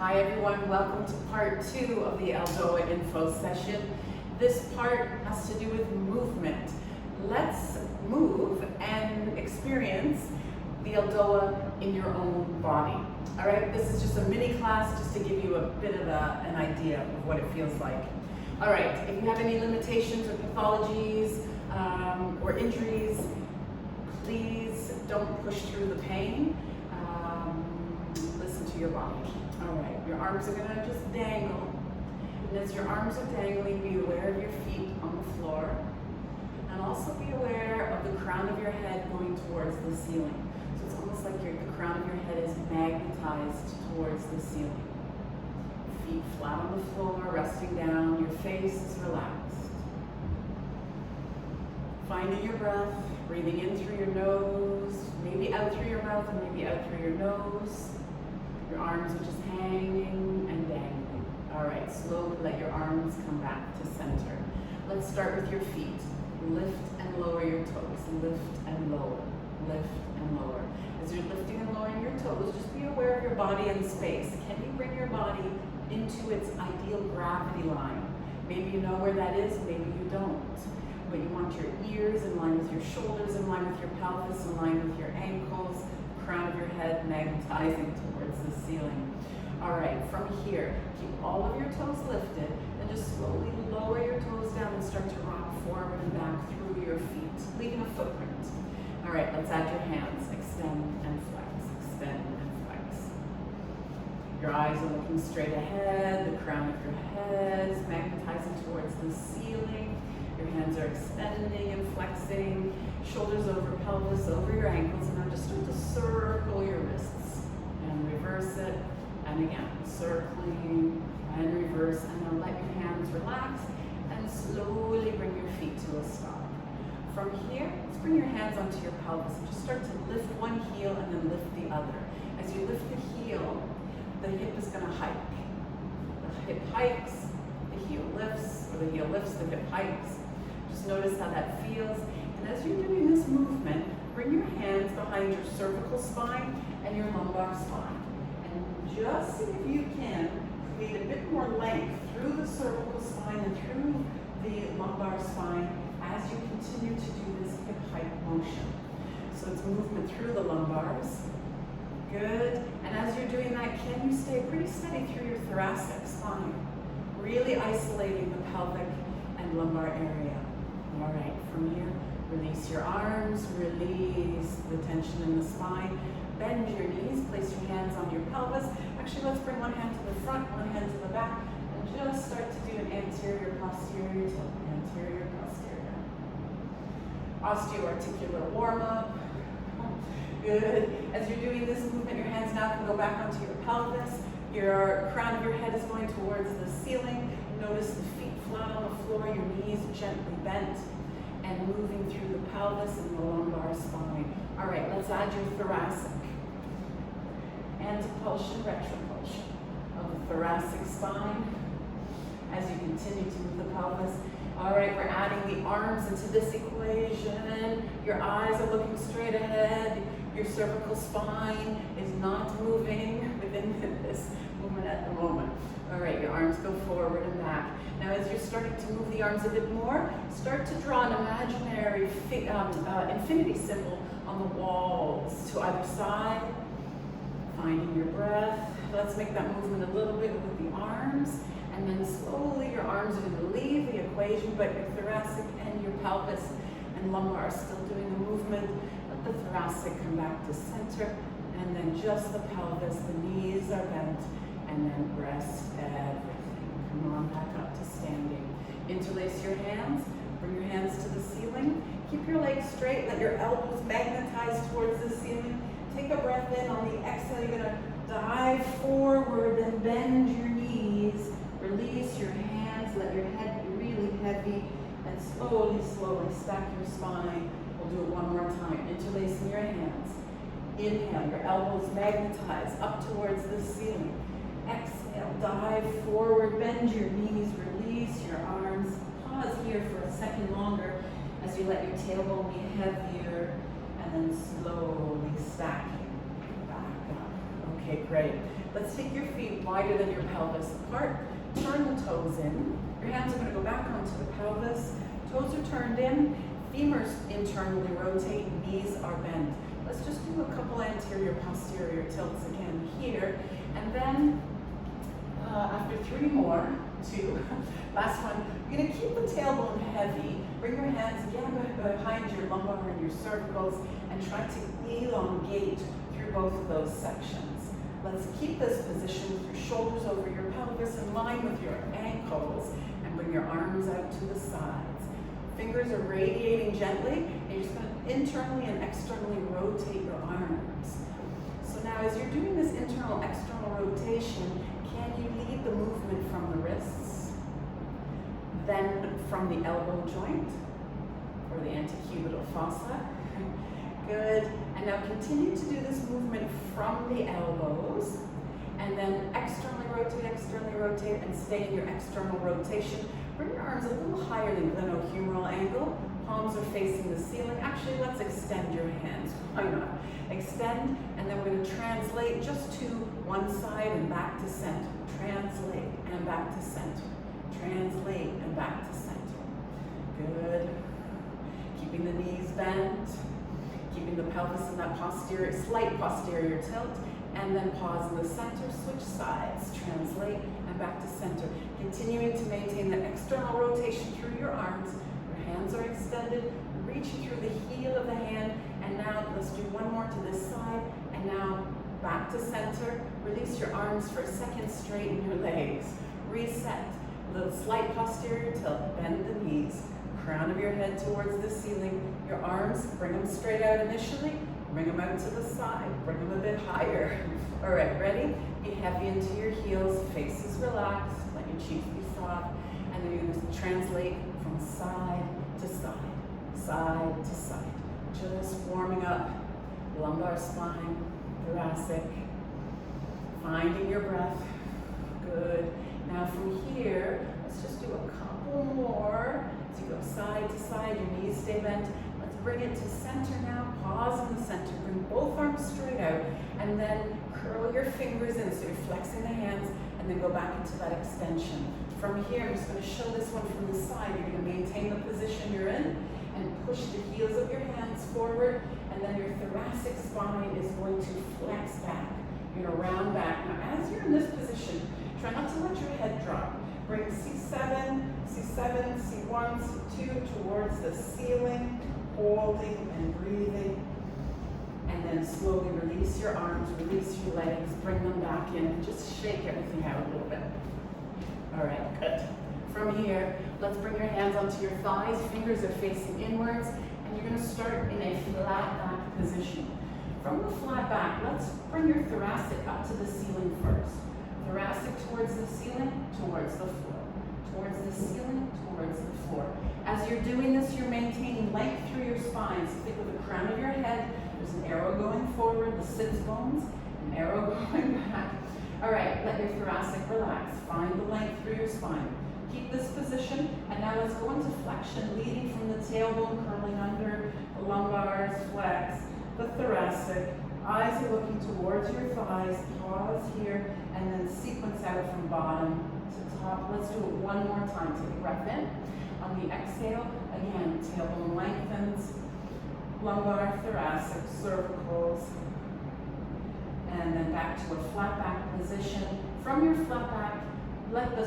Hi everyone, welcome to part 2 of the ELDOA info session. This part has to do with movement. Let's move and experience the ELDOA in your own body. All right, this is just a mini class just to give you a bit of an idea of what it feels like. All right, if you have any limitations or pathologies or injuries, please don't push through the pain. Listen to your body. All right, your arms are gonna just dangle. And as your arms are dangling, be aware of your feet on the floor. And also be aware of the crown of your head going towards the ceiling. So it's almost like the crown of your head is magnetized towards the ceiling. Feet flat on the floor, resting down, your face is relaxed. Finding your breath, breathing in through your nose, maybe out through your mouth and maybe out through your nose. Your arms are just hanging and dangling. All right, slowly let your arms come back to center. Let's start with your feet. Lift and lower your toes. Lift and lower. Lift and lower. As you're lifting and lowering your toes, just be aware of your body and space. Can you bring your body into its ideal gravity line? Maybe you know where that is, maybe you don't. But you want your ears in line with your shoulders, in line with your pelvis, in line with your ankles, crown of your head magnetizing towards the ceiling. All right, from here, keep all of your toes lifted and just slowly lower your toes down and start to rock forward and back through your feet, leaving a footprint. All right, let's add your hands. Extend and flex, extend and flex. Your eyes are looking straight ahead, the crown of your head is magnetizing towards the ceiling. Your hands are extending and flexing, shoulders over pelvis, over your ankles, and now just start to circle your wrists and reverse it, and again, circling and reverse, and now let your hands relax and slowly bring your feet to a stop. From here, let's bring your hands onto your pelvis and just start to lift one heel and then lift the other. As you lift the heel, the hip is going to hike. The hip hikes, the heel lifts, or the heel lifts, the hip hikes. Just notice how that feels. And as you're doing this movement, bring your hands behind your cervical spine and your lumbar spine. And just see if you can create a bit more length through the cervical spine and through the lumbar spine as you continue to do this hip hike motion. So it's movement through the lumbars. Good. And as you're doing that, can you stay pretty steady through your thoracic spine? Really isolating the pelvic and lumbar area. All right, from here, release your arms, release the tension in the spine, bend your knees, place your hands on your pelvis. Actually, let's bring one hand to the front, one hand to the back, and just start to do an anterior, posterior tilt, anterior, posterior. Osteoarticulare warm-up. Good. As you're doing this movement, your hands now can go back onto your pelvis. Your crown of your head is going towards the ceiling. Notice the feet flat on the floor, your knees gently bent, and moving through the pelvis and the lumbar spine. All right, let's add your thoracic. Antepulsion, retropulsion of the thoracic spine as you continue to move the pelvis. All right, we're adding the arms into this equation. Your eyes are looking straight ahead. Your cervical spine is not moving within this movement at the moment. All right, your arms go forward and back. Now as you're starting to move the arms a bit more, start to draw an imaginary infinity symbol on the walls to either side. Finding your breath. Let's make that movement a little bit with the arms. And then slowly your arms are going to leave the equation, but your thoracic and your pelvis and lumbar are still doing the movement. Let the thoracic come back to center, and then just the pelvis, the knees are bent, and then rest everything. Come on back up to standing. Interlace your hands, bring your hands to the ceiling. Keep your legs straight, let your elbows magnetize towards the ceiling. Take a breath in. On the exhale, you're going to dive forward and bend your knees. Release your hands, let your head be really heavy, and slowly, slowly stack your spine. We'll do it one more time. Interlacing your hands. Inhale, your elbows magnetize up towards the ceiling. Exhale, dive forward, bend your knees, release your arms. Pause here for a second longer as you let your tailbone be heavier, and then slowly stacking back up. Okay. Okay, great. Let's take your feet wider than your pelvis apart. Turn the toes in. Your hands are going to go back onto the pelvis. Toes are turned in. Femurs internally rotate. Knees are bent. Let's just do a couple anterior posterior tilts again here. And then after 3 more, 2, last one, you're going to keep the tailbone heavy. Bring your hands again behind your lumbar and your cervicals and try to elongate through both of those sections. Let's keep this position with your shoulders over your pelvis in line with your ankles and bring your arms out to the sides. Fingers are radiating gently and you're just going to internally and externally rotate your arms. So now as you're doing this internal external rotation, can you lead the movement from the wrists, then from the elbow joint or the antecubital fossa? Good. And now continue to do this movement from the elbows and then externally rotate and stay in your external rotation. Bring your arms a little higher than glenohumeral angle. Palms are facing the ceiling. Actually, let's extend your hands. Why not? Extend, and then we're going to translate just to one side and back to center. Translate and back to center. Translate and back to center. Good. Keeping the knees bent. Keeping the pelvis in that posterior, slight posterior tilt. And then pause in the center, switch sides, translate, and back to center. Continuing to maintain the external rotation through your arms. Your hands are extended, reaching through the heel of the hand, and now let's do one more to this side, and now back to center. Release your arms for a second, straighten your legs. Reset, a little slight posterior tilt, bend the knees, crown of your head towards the ceiling. Your arms, bring them straight out initially. Bring them out to the side, bring them a bit higher. All right, ready? Be heavy into your heels, faces relaxed, let your cheeks be soft, and then you're going to translate from side to side, side to side. Just warming up, lumbar spine, thoracic, finding your breath. Good. Now from here, let's just do a couple more. As you go side to side, your knees stay bent. Bring it to center now, pause in the center, bring both arms straight out, and then curl your fingers in, so you're flexing the hands, and then go back into that extension. From here, I'm just going to show this one from the side. You're going to maintain the position you're in, and push the heels of your hands forward, and then your thoracic spine is going to flex back. You're going to round back. Now, as you're in this position, try not to let your head drop. Bring C7, C1, C2 towards the ceiling, holding and breathing, and then slowly release your arms, release your legs, bring them back in, and just shake everything out a little bit. All right, good. From here, let's bring your hands onto your thighs, fingers are facing inwards, and you're going to start in a flat back position. From the flat back, let's bring your thoracic up to the ceiling first. Thoracic towards the ceiling, towards the floor. Towards the ceiling, towards the floor. As you're doing this, you're maintaining length through your spine. So think of the crown of your head. There's an arrow going forward, the sits bones, an arrow going back. All right, let your thoracic relax. Find the length through your spine. Keep this position, and now let's go into flexion, leading from the tailbone, curling under, the lumbars, flex, the thoracic. Eyes are looking towards your thighs. Pause here, and then sequence out from bottom to top. Let's do it one more time. Take a breath in. On the exhale, again, tailbone lengthens, lumbar, thoracic, cervicals, and then back to a flat back position. From your flat back, let the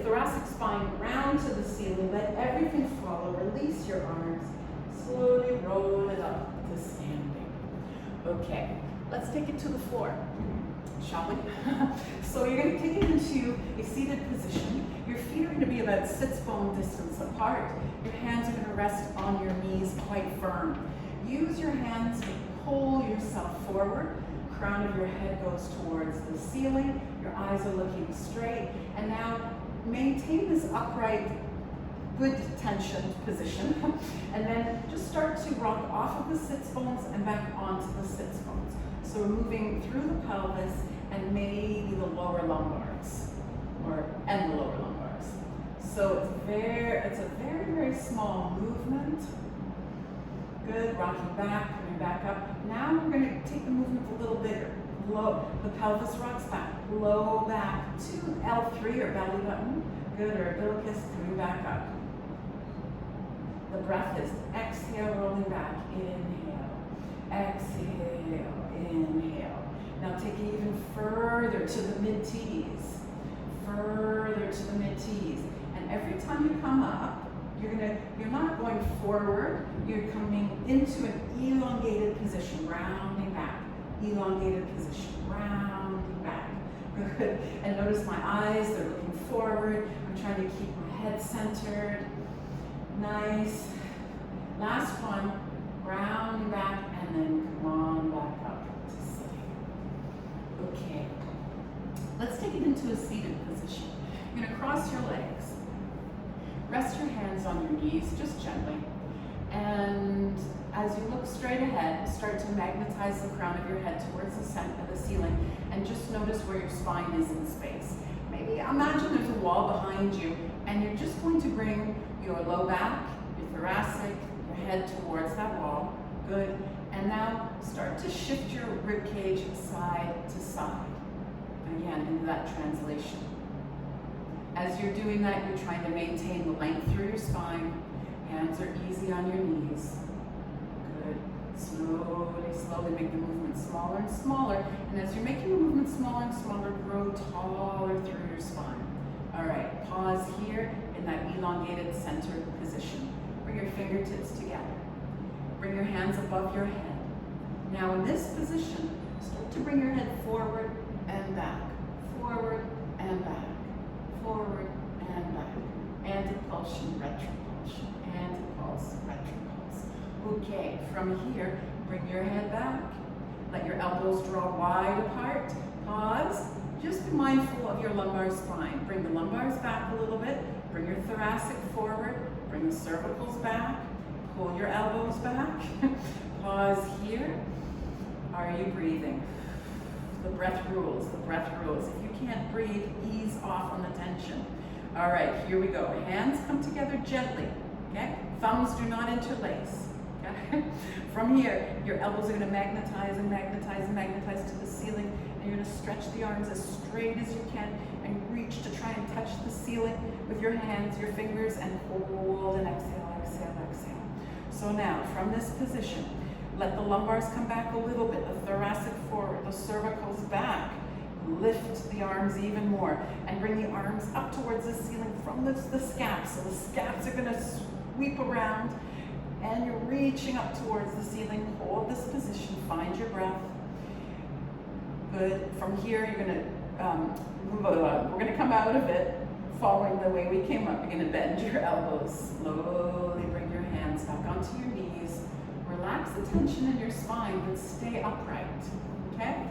thoracic spine round to the ceiling. Let everything follow. Release your arms. Slowly roll it up to standing. Okay, let's take it to the floor, shall we? So you're going to take it into a seated position. Your feet are going to be about sits bone distance apart. Your hands are going to rest on your knees quite firm. Use your hands to pull yourself forward. Crown of your head goes towards the ceiling. Your eyes are looking straight. And now maintain this upright, good tension position. And then just start to rock off of the sits bones and back onto the sits bones. So we're moving through the pelvis and maybe the lower lumbars, and the lower lumbars. So it's a very, very small movement. Good, rocking back, coming back up. Now we're going to take the movement a little bigger, a low. The pelvis rocks back, low back to L3 or belly button. Good, or umbilicus, coming back up. The breath is exhale, rolling back, inhale, exhale, inhale. Now take it even further to the mid-T's, further to the mid-T's. And every time you come up, you're not going forward, you're coming into an elongated position, rounding back, elongated position, rounding back. Good. And notice my eyes, they're looking forward. I'm trying to keep my head centered. Nice. Last one, rounding back, and then come on back up to sitting. Okay. Let's take it into a seated position. You're going to cross your legs. Rest your hands on your knees, just gently. And as you look straight ahead, start to magnetize the crown of your head towards the center of the ceiling, and just notice where your spine is in space. Maybe imagine there's a wall behind you, and you're just going to bring your low back, your thoracic, your head towards that wall. Good. And now start to shift your rib cage side to side. Again, into that translation. As you're doing that, you're trying to maintain the length through your spine. Hands are easy on your knees. Good. Slowly, slowly make the movement smaller and smaller. And as you're making the movement smaller and smaller, grow taller through your spine. All right, pause here in that elongated center position. Bring your fingertips together. Bring your hands above your head. Now in this position, start to bring your head forward and back, forward and back. Forward and back. Antipulsion, retropulsion. Antipulse, retropulse. Okay, from here, bring your head back. Let your elbows draw wide apart. Pause. Just be mindful of your lumbar spine. Bring the lumbars back a little bit. Bring your thoracic forward. Bring the cervicals back. Pull your elbows back. Pause here. Are you breathing? The breath rules, the breath rules. If you can't breathe, ease off on the tension. All right, here we go. Hands come together gently, okay? Thumbs do not interlace, okay? From here, your elbows are gonna magnetize and magnetize and magnetize to the ceiling, and you're gonna stretch the arms as straight as you can and reach to try and touch the ceiling with your hands, your fingers, and hold and exhale, exhale, exhale. So now, from this position, let the lumbars come back a little bit, the thoracic forward, the cervicals back. Lift the arms even more and bring the arms up towards the ceiling from the scaps. So the scaps are gonna sweep around and you're reaching up towards the ceiling. Hold this position, find your breath. Good. From here, you're gonna, we're gonna come out of it following the way we came up. You're gonna bend your elbows. Slowly bring your hands back onto your knees. Relax the tension in your spine, but stay upright, okay?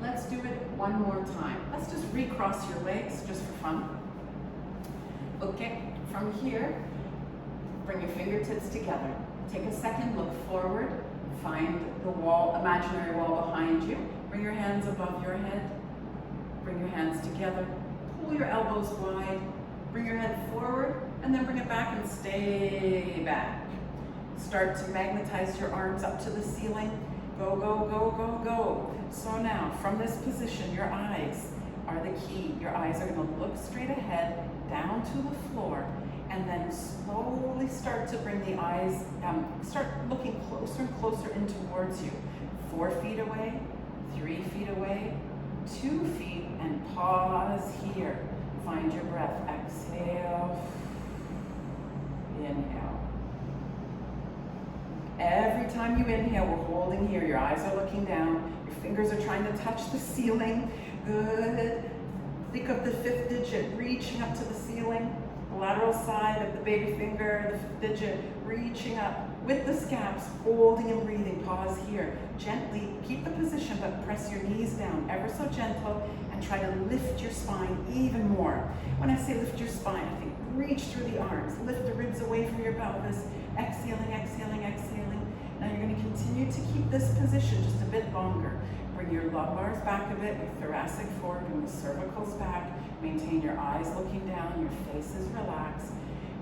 Let's do it one more time. Let's just recross your legs, just for fun. Okay, from here, bring your fingertips together. Take a second, look forward, find the wall, imaginary wall behind you. Bring your hands above your head. Bring your hands together. Pull your elbows wide. Bring your head forward, and then bring it back and stay back. Start to magnetize your arms up to the ceiling. Go, go, go, go, go. So now, from this position, your eyes are the key. Your eyes are gonna look straight ahead, down to the floor, and then slowly start to bring the eyes, start looking closer and closer in towards you. 4 feet away, 3 feet away, 2 feet, and pause here. Find your breath. Exhale, inhale. Every time you inhale, we're holding here. Your eyes are looking down. Your fingers are trying to touch the ceiling. Good. Think of the 5th digit reaching up to the ceiling. The lateral side of the baby finger, the 5th digit reaching up with the scaps, holding and breathing. Pause here. Gently keep the position, but press your knees down ever so gentle and try to lift your spine even more. When I say lift your spine, I think reach through the arms. Lift the ribs away from your pelvis. Exhaling, exhaling, exhaling. Now you're going to continue to keep this position just a bit longer. Bring your lumbars back a bit, your thoracic forward, bring the cervicals back. Maintain your eyes looking down, your face is relaxed.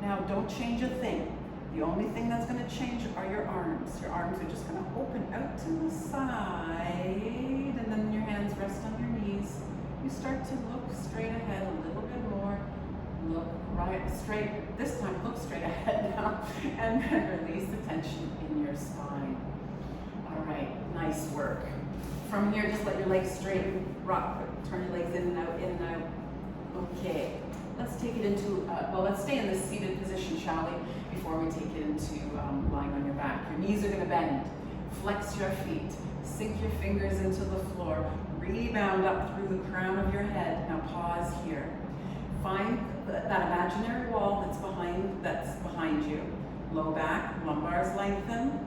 Now don't change a thing. The only thing that's going to change are your arms. Your arms are just going to open out to the side, and then your hands and release the tension in your spine. All right, nice work. From here, just let your legs straighten, rock, turn your legs in and out, in and out. Okay, let's take it into, well, let's stay in this seated position, shall we, before we take it into lying on your back. Your knees are gonna bend. Flex your feet. Sink your fingers into the floor. Rebound up through the crown of your head. Now pause here. Find that imaginary wall that's behind you. Low back, lumbars lengthen.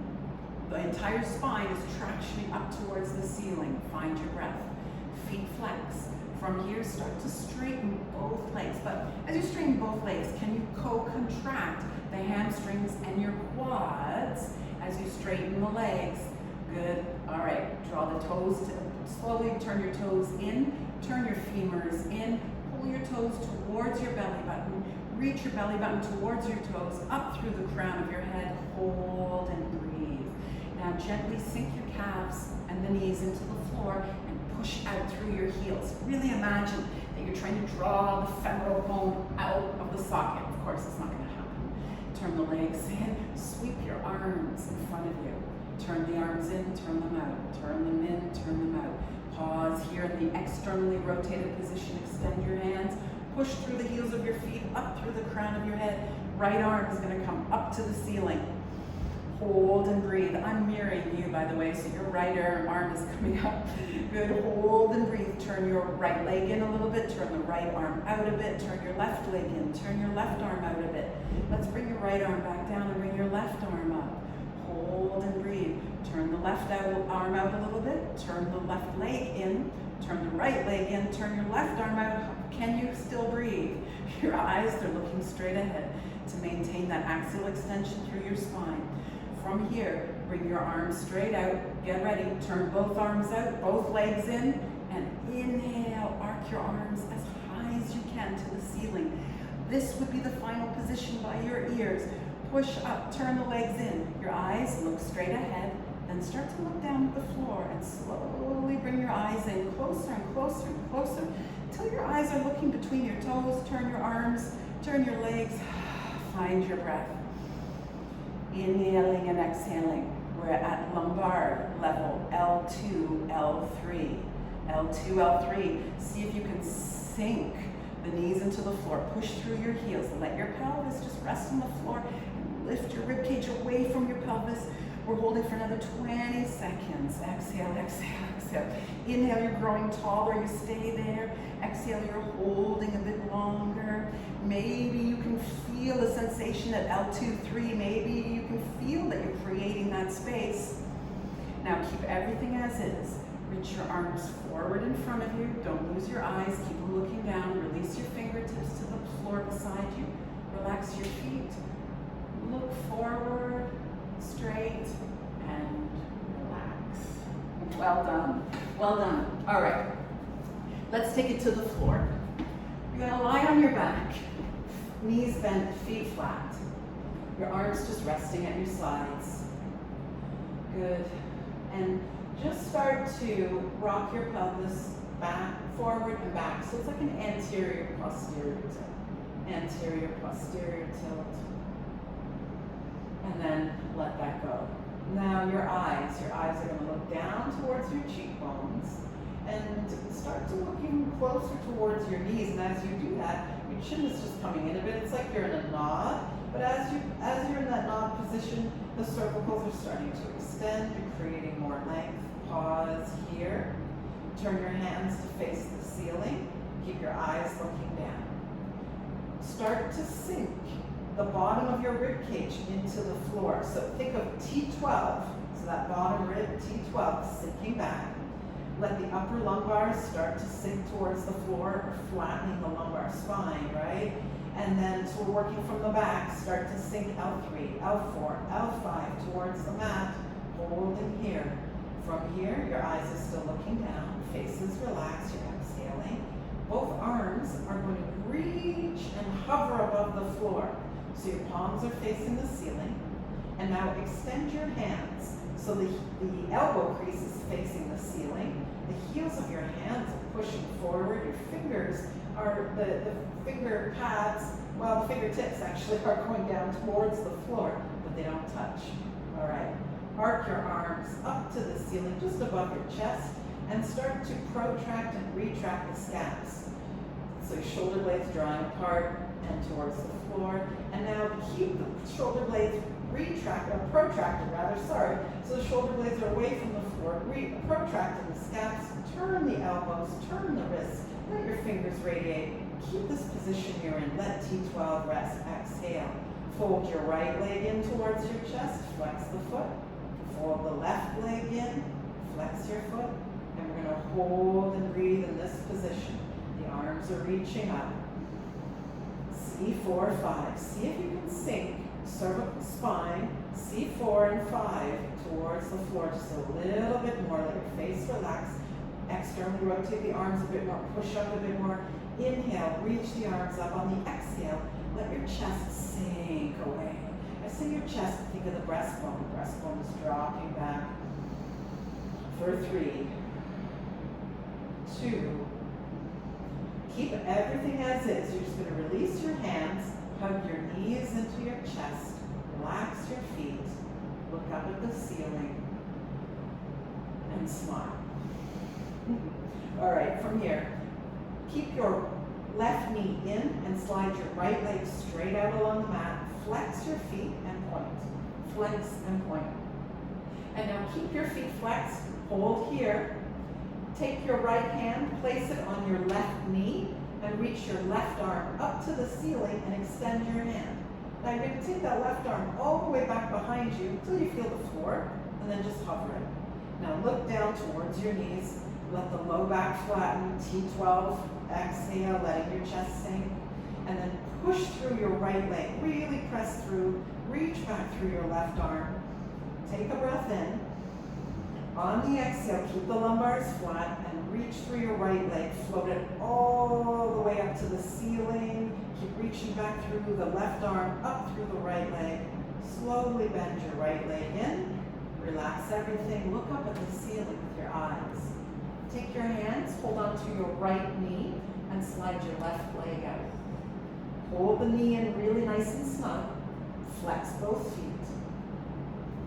The entire spine is tractioning up towards the ceiling. Find your breath. Feet flex. From here, start to straighten both legs. But as you straighten both legs, can you co-contract the hamstrings and your quads as you straighten the legs? Good. All right. Draw the toes. Slowly turn your toes in. Turn your femurs in. Pull your toes towards your belly button. Reach your belly button towards your toes, up through the crown of your head. Hold and breathe. Now gently sink your calves and the knees into the floor and push out through your heels. Really imagine that you're trying to draw the femoral bone out of the socket. Of course, it's not going to happen. Turn the legs in. Sweep your arms in front of you. Turn the arms in, turn them out. Turn them in, turn them out. Pause here in the externally rotated position. Extend your hands. Push through the heels of your feet, up through the crown of your head. Right arm is going to come up to the ceiling. Hold and breathe. I'm mirroring you, by the way, so your right arm is coming up. Good. Hold and breathe. Turn your right leg in a little bit. Turn the right arm out a bit. Turn your left leg in. Turn your left arm out a bit. Let's bring your right arm back down and bring your left arm up. Hold and breathe. Turn the left arm out a little bit. Turn the left leg in. Turn the right leg in. Turn your left arm out. Can you still breathe? Your eyes, they're looking straight ahead to maintain that axial extension through your spine. From here, bring your arms straight out. Get ready. Turn both arms out, both legs in, and inhale. Arc your arms as high as you can to the ceiling. This would be the final position by your ears. Push up, turn the legs in. Your eyes look straight ahead. Then start to look down at the floor and slowly bring your eyes in closer and closer and closer until your eyes are looking between your toes. Turn your arms, turn your legs. Find your breath. Inhaling and exhaling. We're at lumbar level, L2, L3. L2, L3. See if you can sink the knees into the floor. Push through your heels. Let your pelvis just rest on the floor. Lift your ribcage away from your pelvis. We're holding for another 20 seconds. Exhale, exhale, exhale. Inhale, you're growing taller. You stay there. Exhale, you're holding a bit longer. Maybe you can feel the sensation at L2, 3. Maybe you can feel that you're creating that space. Now keep everything as is. Reach your arms forward in front of you. Don't lose your eyes. Keep them looking down. Release your fingertips to the floor beside you. Relax your feet. Look forward, straight, and relax. Well done. Well done. All right. Let's take it to the floor. You're going to lie on your back. Knees bent, feet flat. Your arms just resting at your sides. Good. And just start to rock your pelvis back, forward, and back. So it's like an anterior, posterior tilt. Anterior, posterior tilt. And then let that go. Now your eyes are going to look down towards your cheekbones and start to looking closer towards your knees. And as you do that, your chin is just coming in a bit. It's like you're in a nod. But as you're in that nod position, the cervicals are starting to extend. You're creating more length. Pause here. Turn your hands to face the ceiling. Keep your eyes looking down. Start to sink the bottom of your rib cage into the floor. So think of T12, so that bottom rib, T12, sinking back. Let the upper lumbars start to sink towards the floor, flattening the lumbar spine, right? And then, so we're working from the back, start to sink L3, L4, L5 towards the mat, holding here. From here, your eyes are still looking down, faces relaxed, you're exhaling. Both arms are going to reach and hover above the floor. So your palms are facing the ceiling. And now extend your hands. So the elbow crease is facing the ceiling. The heels of your hands are pushing forward. Your fingers are, the finger pads, well, the fingertips actually are going down towards the floor. The but they don't touch. All right. Arc your arms up to the ceiling, just above your chest, and start to protract and retract the scaps. So your shoulder blades drawing apart and towards the floor. And now keep the shoulder blades protracted rather, so the shoulder blades are away from the floor, protracting the scaps, turn the elbows, turn the wrists, let your fingers radiate. Keep this position you're in, let T12 rest, exhale. Fold your right leg in towards your chest, flex the foot. Fold the left leg in, flex your foot, and we're going to hold and breathe in this position. The arms are reaching up. C4, 5. See if you can sink cervical spine, C4 and 5 towards the floor, just a little bit more. Let your face relax. Externally rotate the arms a bit more, push up a bit more. Inhale, reach the arms up. On the exhale, let your chest sink away. I say your chest, think of the breastbone. The breastbone is dropping back. For 3, 2, keep everything as is. You're just going to release your hands, hug your knees into your chest, relax your feet, look up at the ceiling, and smile. All right, from here, keep your left knee in and slide your right leg straight out along the mat. Flex your feet and point. Flex and point. And now keep your feet flexed. Hold here. Take your right hand, place it on your left knee, and reach your left arm up to the ceiling and extend your hand. Now you're going to take that left arm all the way back behind you until you feel the floor, and then just hover it. Now look down towards your knees. Let the low back flatten. T12. Exhale, letting your chest sink. And then push through your right leg. Really press through. Reach back through your left arm. Take a breath in. On the exhale, keep the lumbars flat and reach through your right leg. Float it all the way up to the ceiling. Keep reaching back through the left arm, up through the right leg. Slowly bend your right leg in. Relax everything. Look up at the ceiling with your eyes. Take your hands, hold onto your right knee, and slide your left leg out. Hold the knee in really nice and snug. Flex both feet.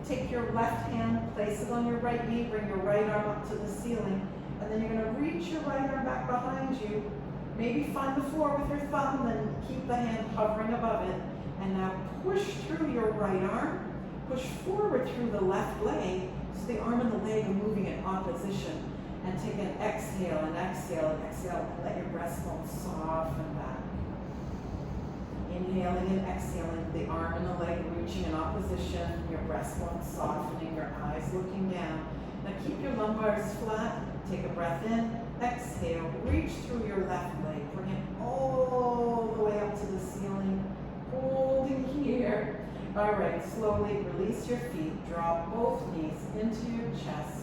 Take your left hand, place it on your right knee, bring your right arm up to the ceiling, and then you're going to reach your right arm back behind you. Maybe find the floor with your thumb and keep the hand hovering above it. And now push through your right arm, push forward through the left leg, so the arm and the leg are moving in opposition. And take an exhale and exhale and exhale, and let your breastbone soften back. Inhaling and exhaling, the arm and the leg reaching in opposition, your breastbone softening, your eyes looking down. Now keep your lumbars flat, take a breath in, exhale, reach through your left leg, bring it all the way up to the ceiling, holding here. All right, slowly release your feet, draw both knees into your chest.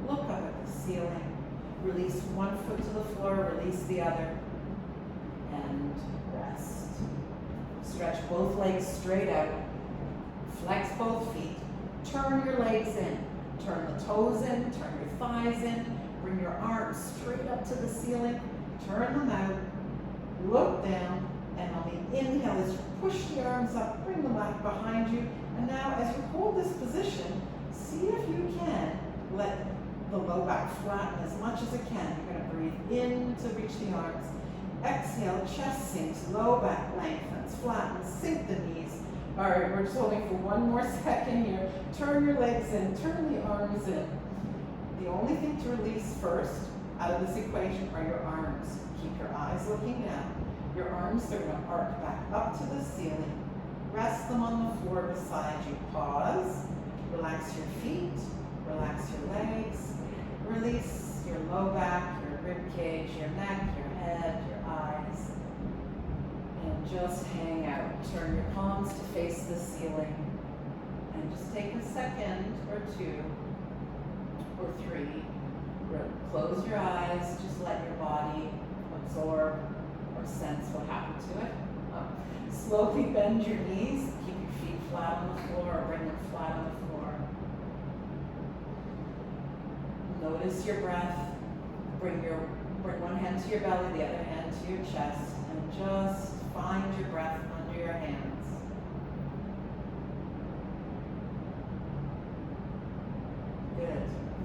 Look up at the ceiling. Release one foot to the floor, release the other, and rest. Stretch both legs straight out. Flex both feet. Turn your legs in. Turn the toes in, turn your thighs in. Bring your arms straight up to the ceiling. Turn them out. Look down. And on the inhale, as you push the arms up, bring them back behind you. And now, as you hold this position, see if you can let the low back flatten as much as it can. You're going to breathe in to reach the arms. Exhale, chest sinks, low back lengthens, flattens, sink the knees. All right, we're just holding for one more second here. Turn your legs in, turn the arms in. The only thing to release first out of this equation are your arms. Keep your eyes looking down. Your arms are going to arc back up to the ceiling. Rest them on the floor beside you. Pause. Relax your feet. Relax your legs. Release your low back, your rib cage, your neck, your head, your eyes. And just hang out. Turn your palms to face the ceiling. And just take a second or two or three. Close your eyes. Just let your body absorb or sense what happened to it. Slowly bend your knees. Keep your feet flat on the floor or bring them flat on the floor. Notice your breath. Bring one hand to your belly, the other hand to your chest, and just find your breath under your hands.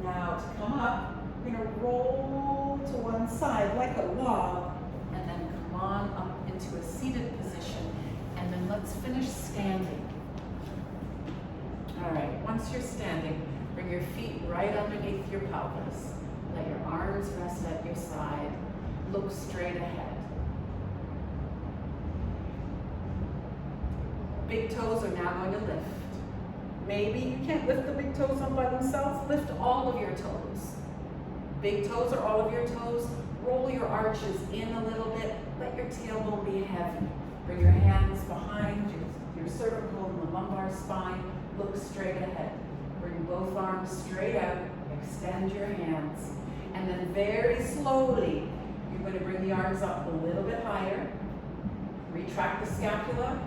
Now to come up, we're gonna roll to one side like a log, and then come on up into a seated position, and then let's finish standing. All right, once you're standing, bring your feet right underneath your pelvis. Let your arms rest at your side. Look straight ahead. Big toes are now going to lift. Maybe you can't lift the big toes up by themselves. Lift all of your toes. Big toes are all of your toes. Roll your arches in a little bit. Let your tailbone be heavy. Bring your hands behind your cervical and the lumbar spine. Look straight ahead. Bring both arms straight out. Extend your hands. And then very slowly, you're going to bring the arms up a little bit higher. Retract the scapula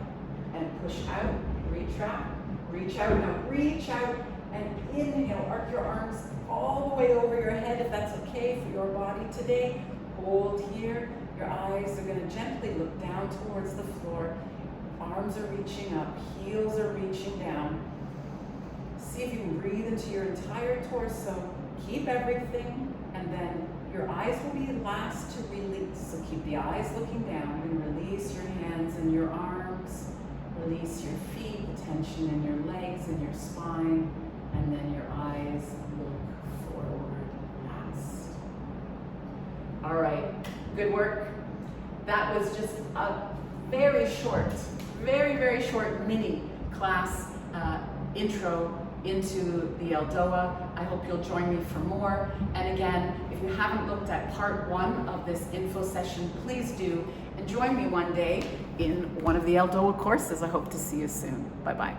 and push out. Retract. Reach out. Now reach out and inhale. Arc your arms all the way over your head if that's okay for your body today. Hold here. Your eyes are going to gently look down towards the floor. Arms are reaching up. Heels are reaching down. See if you can breathe into your entire torso. Keep everything, and then your eyes will be last to release. So keep the eyes looking down and release your hands and your arms. Release your feet, the tension in your legs and your spine, and then your eyes look forward last. All right, good work. That was just a very short, very short mini class intro into the ELDOA. I hope you'll join me for more. And again, if you haven't looked at part 1 of this info session, please do. And join me one day in one of the ELDOA courses. I hope to see you soon. Bye-bye.